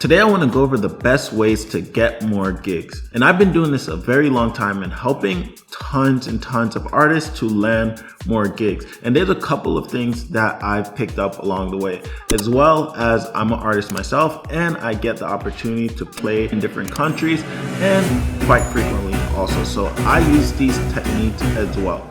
Today I want to go over the best ways to get more gigs. And I've been doing this a very long time and helping tons and tons of artists to land more gigs. And there's a couple of things that I've picked up along the way, as well as I'm an artist myself and I get the opportunity to play in different countries and quite frequently also. So I use these techniques as well.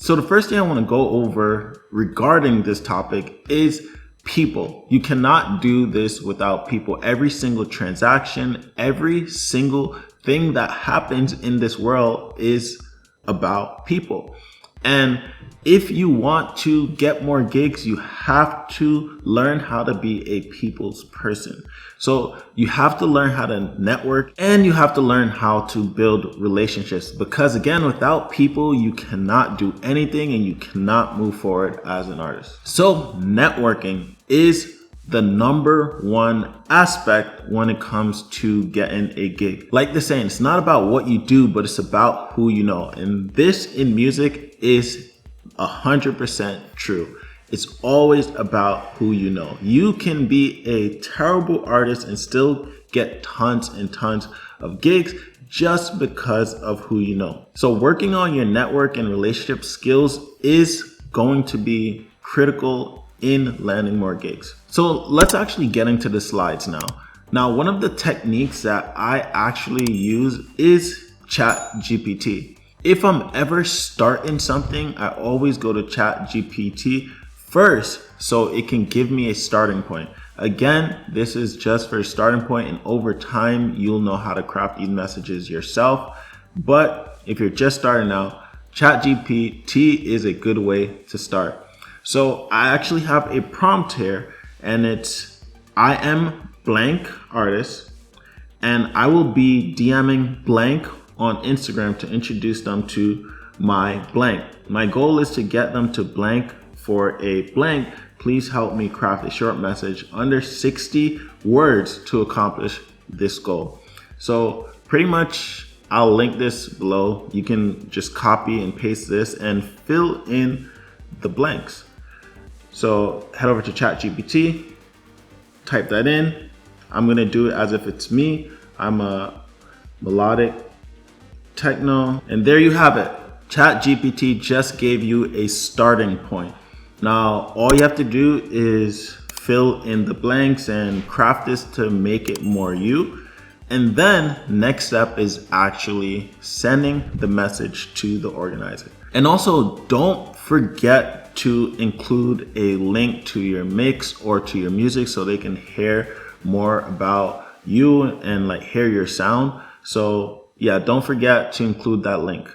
So the first thing I want to go over regarding this topic is people. You cannot do this without people. Every single transaction, every single thing that happens in this world is about people. And if you want to get more gigs, you have to learn how to be a people's person. So you have to learn how to network and you have to learn how to build relationships, because again, without people, you cannot do anything and you cannot move forward as an artist. So networking is the number one aspect when it comes to getting a gig. Like the saying, it's not about what you do, but it's about who you know. And this in music is 100% true. It's always about who you know. You can be a terrible artist and still get tons and tons of gigs just because of who you know. So working on your network and relationship skills is going to be critical in landing more gigs. So let's actually get into the slides now. Now, one of the techniques that I actually use is ChatGPT. If I'm ever starting something, I always go to ChatGPT first so it can give me a starting point. Again, this is just for a starting point, and over time, you'll know how to craft these messages yourself. But if you're just starting out, ChatGPT is a good way to start. So I actually have a prompt here, and it's I am blank artist, and I will be DMing blank on Instagram to introduce them to my blank. My goal is to get them to blank for a blank. Please help me craft a short message under 60 words to accomplish this goal. So pretty much I'll link this below. You can just copy and paste this and fill in the blanks. So head over to ChatGPT, type that in. I'm gonna do it as if it's me. I'm a melodic techno, and there you have it. ChatGPT just gave you a starting point. Now, all you have to do is fill in the blanks and craft this to make it more you. And then next step is actually sending the message to the organizer. And also don't forget to include a link to your mix or to your music so they can hear more about you and like hear your sound. So yeah, don't forget to include that link.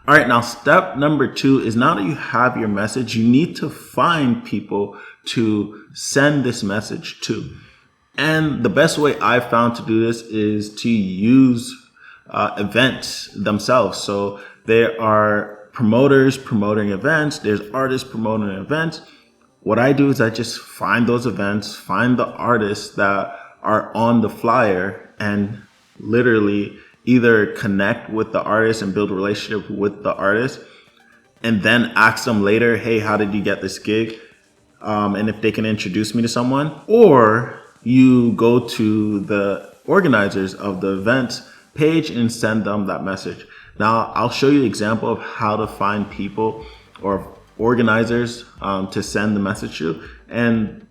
All right, now step number 2 is now that you have your message, you need to find people to send this message to. And the best way I've found to do this is to use events themselves. So there are promoters promoting events, there's artists promoting events. What I do is I just find those events, find the artists that are on the flyer, and literally either connect with the artist and build a relationship with the artist, and then ask them later, hey, how did you get this gig? And if they can introduce me to someone, or you go to the organizers of the event page and send them that message. Now, I'll show you an example of how to find people or organizers to send the message to. And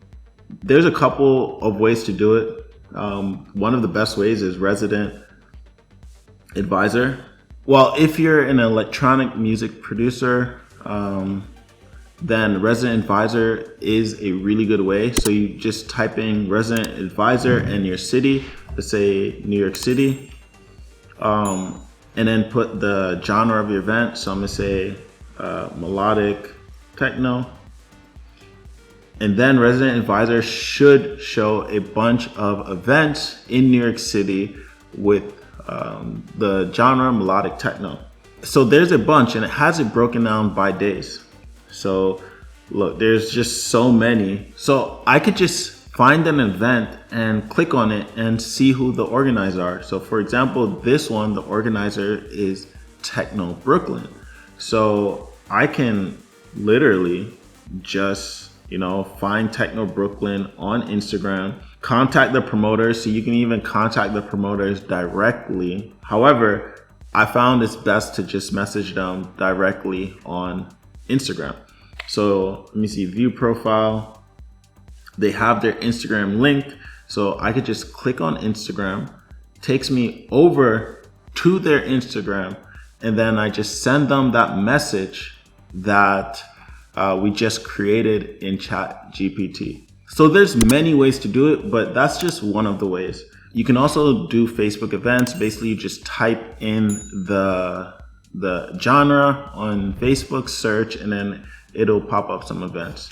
there's a couple of ways to do it. One of the best ways is resident advisor. Well, if you're an electronic music producer, then resident advisor is a really good way. So you just type in resident advisor and your city, let's say New York City, and then put the genre of your event. So I'm gonna say melodic techno. And then resident advisor should show a bunch of events in New York City with the genre melodic techno. So there's a bunch, and it has it broken down by days. So look, there's just so many. So I could just find an event and click on it and see who the organizers are. So for example, this one, the organizer is Techno Brooklyn. So I can literally just, find Techno Brooklyn on Instagram, contact the promoters. So you can even contact the promoters directly. However, I found it's best to just message them directly on Instagram. So let me see, view profile. They have their Instagram link. So I could just click on Instagram, takes me over to their Instagram, and then I just send them that message that we just created in ChatGPT. So there's many ways to do it, but that's just one of the ways. You can also do Facebook events. Basically, you just type in the genre on Facebook, search, and then it'll pop up some events.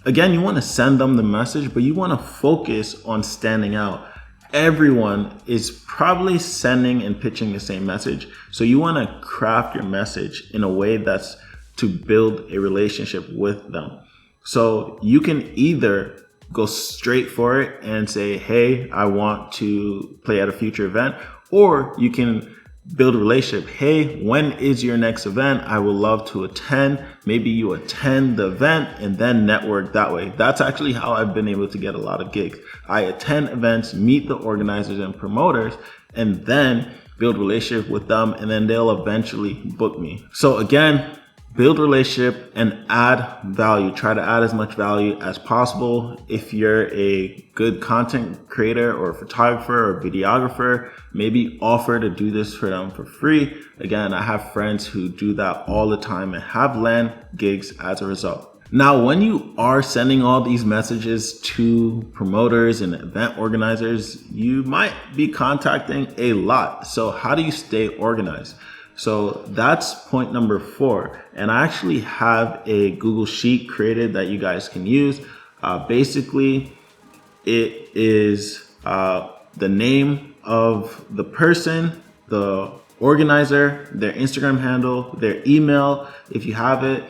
Again, you want to send them the message, but you want to focus on standing out. Everyone is probably sending and pitching the same message. So you want to craft your message in a way that's to build a relationship with them. So you can either go straight for it and say, hey, I want to play at a future event, or you can build a relationship. Hey, when is your next event? I would love to attend. Maybe you attend the event and then network that way. That's actually how I've been able to get a lot of gigs. I attend events, meet the organizers and promoters, and then build a relationship with them, and then they'll eventually book me. So again, build a relationship and add value. Try to add as much value as possible. If you're a good content creator or photographer or videographer, maybe offer to do this for them for free. Again, I have friends who do that all the time and have land gigs as a result. Now, when you are sending all these messages to promoters and event organizers, you might be contacting a lot. So how do you stay organized? So that's point number 4. And I actually have a Google Sheet created that you guys can use. Basically, it is the name of the person, the organizer, their Instagram handle, their email, if you have it.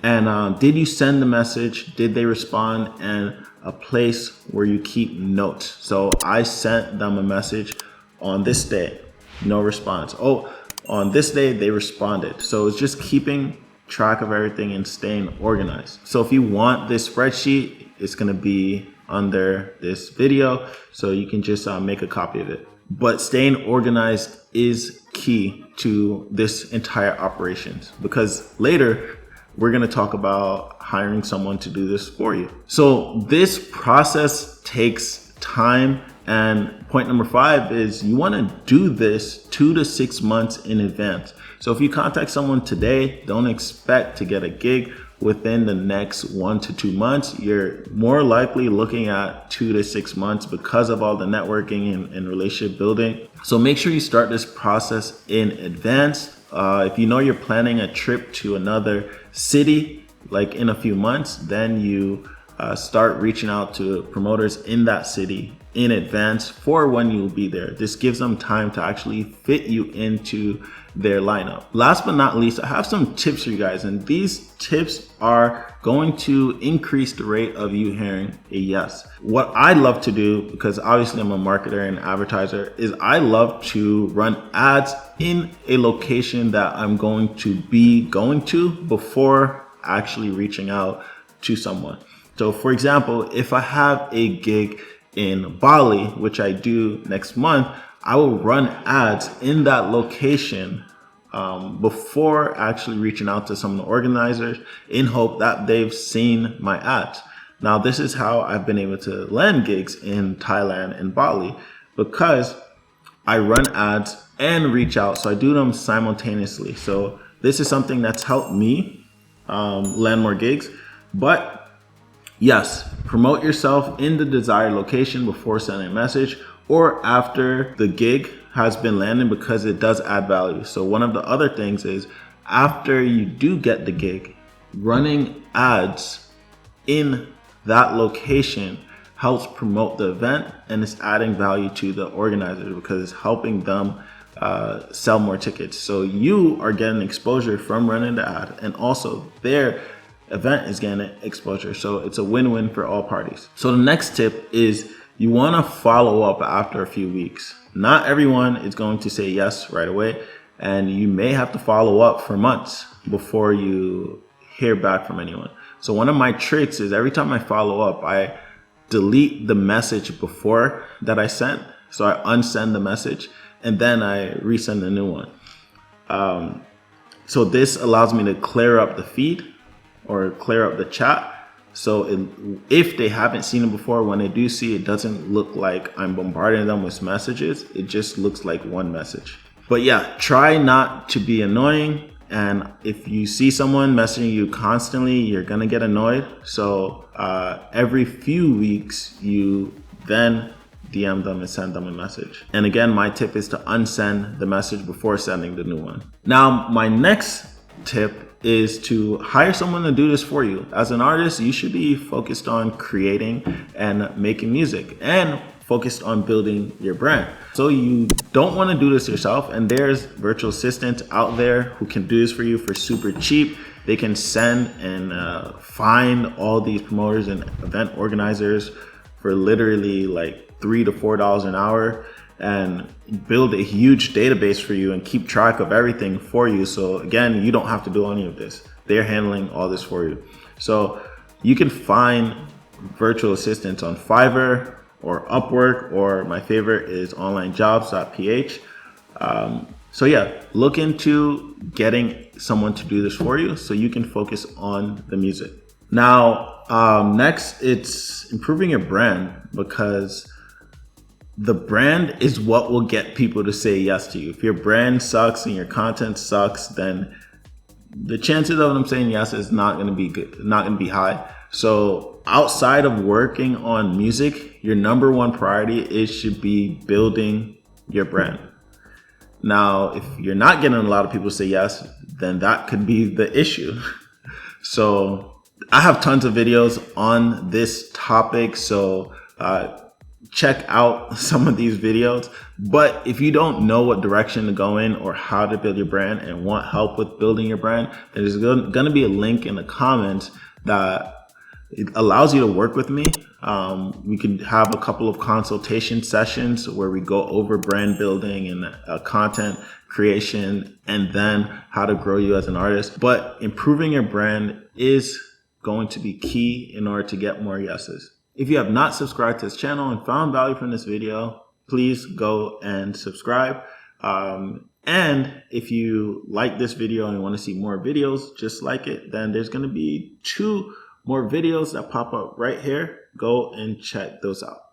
And did you send the message? Did they respond? And a place where you keep notes. So I sent them a message on this day, no response. Oh, on this day, they responded. So it's just keeping track of everything and staying organized. So if you want this spreadsheet, it's going to be under this video. So you can just make a copy of it. But staying organized is key to this entire operations, because later we're going to talk about hiring someone to do this for you. So this process takes time. And point number 5 is you want to do this 2 to 6 months in advance. So if you contact someone today, don't expect to get a gig within the next 1 to 2 months. You're more likely looking at 2 to 6 months because of all the networking and relationship building. So make sure you start this process in advance. If you know you're planning a trip to another city, like in a few months, then you start reaching out to promoters in that city in advance for when you'll be there. This gives them time to actually fit you into their lineup. Last but not least, I have some tips for you guys, and these tips are going to increase the rate of you hearing a yes. What I love to do, because obviously I'm a marketer and advertiser, is I love to run ads in a location that I'm going to be going to before actually reaching out to someone. So for example, if I have a gig in Bali, which I do next month, I will run ads in that location before actually reaching out to some of the organizers in hope that they've seen my ads. Now, this is how I've been able to land gigs in Thailand and Bali, because I run ads and reach out. So I do them simultaneously. So this is something that's helped me land more gigs. But yes, promote yourself in the desired location before sending a message or after the gig has been landed, because it does add value. So one of the other things is, after you do get the gig, running ads in that location helps promote the event, and it's adding value to the organizer because it's helping them sell more tickets. So you are getting exposure from running the ad, and also their event is getting exposure. So it's a win-win for all parties. So the next tip is you want to follow up after a few weeks. Not everyone is going to say yes right away, and you may have to follow up for months before you hear back from anyone. So one of my tricks is every time I follow up, I delete the message before that I sent. So I unsend the message and then I resend a new one. So this allows me to clear up the feed or clear up the chat. So if they haven't seen it before, when they do see it, doesn't look like I'm bombarding them with messages. It just looks like one message. But yeah, try not to be annoying. And if you see someone messaging you constantly, you're gonna get annoyed. So every few weeks, you then DM them and send them a message. And again, my tip is to unsend the message before sending the new one. Now, my next tip is to hire someone to do this for you. As an artist, you should be focused on creating and making music and focused on building your brand. So you don't want to do this yourself, and there's virtual assistants out there who can do this for you for super cheap. They can send and find all these promoters and event organizers for literally like $3 to $4 an hour and build a huge database for you and keep track of everything for you. So again, you don't have to do any of this. They're handling all this for you. So you can find virtual assistants on Fiverr or Upwork, or my favorite is onlinejobs.ph. So yeah, look into getting someone to do this for you so you can focus on the music. Now, next, it's improving your brand, because the brand is what will get people to say yes to you. If your brand sucks and your content sucks, then the chances of them saying yes is not going to be good, not going to be high. So outside of working on music, your number one priority should be building your brand. Now, if you're not getting a lot of people to say yes, then that could be the issue. So I have tons of videos on this topic. So check out some of these videos. But if you don't know what direction to go in or how to build your brand and want help with building your brand, there's going to be a link in the comments that it allows you to work with me. We can have a couple of consultation sessions where we go over brand building and content creation and then how to grow you as an artist. But improving your brand is going to be key in order to get more yeses. If you have not subscribed to this channel and found value from this video, please go and subscribe. And if you like this video and want to see more videos just like it, then there's going to be 2 more videos that pop up right here. Go and check those out.